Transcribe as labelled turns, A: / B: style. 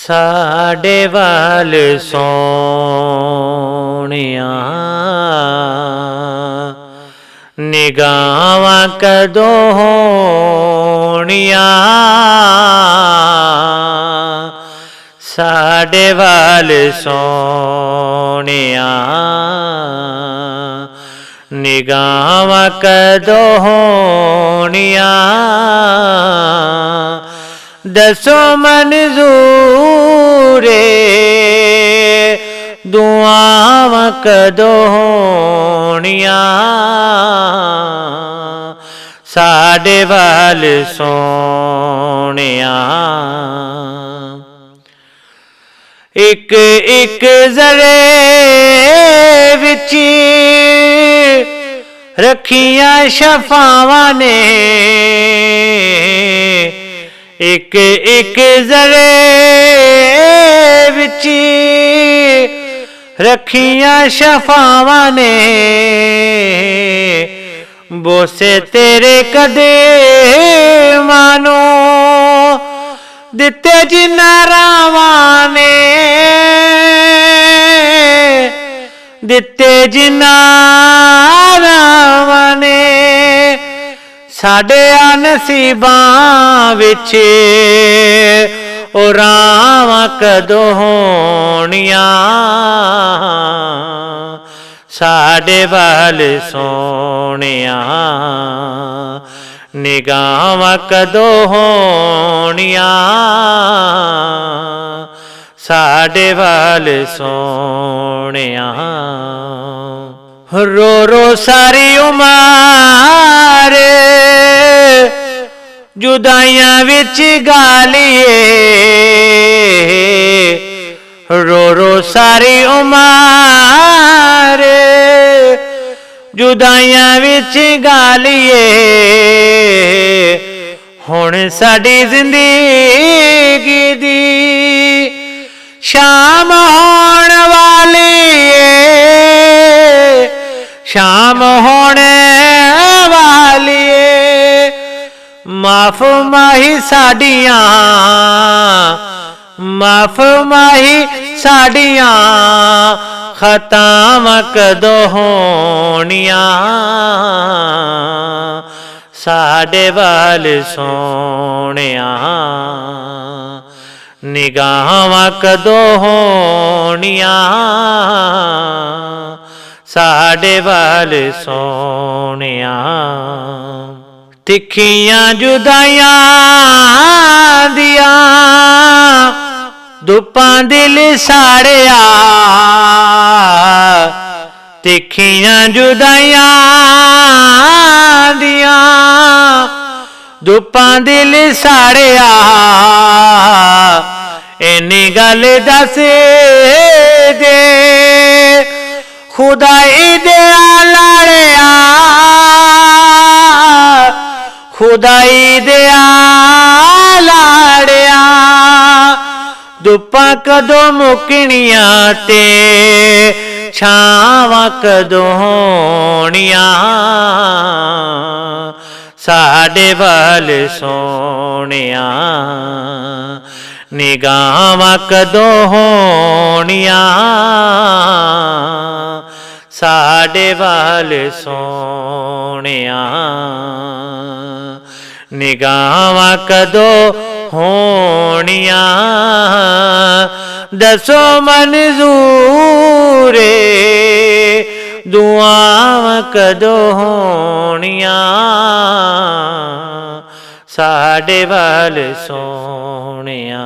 A: साडे वाल सोहणिया निगाहां कदों होणिया साडे वाल सोहणिया निगाहां कदों होणिया दसो मंजूरे दुआवां कदों होणिया साडे वाल सोहणिया एक एक ज़रे विच रखियां शफावां ने एक एक ज़रे विच रखियां शफावां ने बोसे तेरे कदे मानो दिते जिन्ना रावां ने दिते जिन्ना रावां ने साडे नसीबां विच ओ रावां कदों होणिया साडे वाल सोहणिया निगाहां कदों होणिया साडे वाल सोहणिया रो रो सारी उमर जुदाइयां विच गालिए रो रो सारी उमर जुदाइयां विच गालिए हुण साडी जिंदगी दी शाम होण वाली शाम होने वाली माफ माही साडियां माफ माही साडियां खतावां कदों होणिया साडे वाल सोहणिया निगाहां कदों होणिया साडे वाल सोहणिया तिखियां जुदाइयां दिया धुप्पां दिल साड़िया तिखियां जुदाइयां दिया धुप्पां दिल साड़िया इन्नी गल दस दे खुदाई दे लाड़िया खुदाई दे लाड़िया धुप्पां कदों मुकनिया ते छावां कदों होणिया साडे वाल सोहणिया निगाहां कदों होणिया साडे वाल सोहणिया निगाहां कदों होणिया दसो मंजूरे दुआवां कदों होणिया साडे वाल सोहणिया।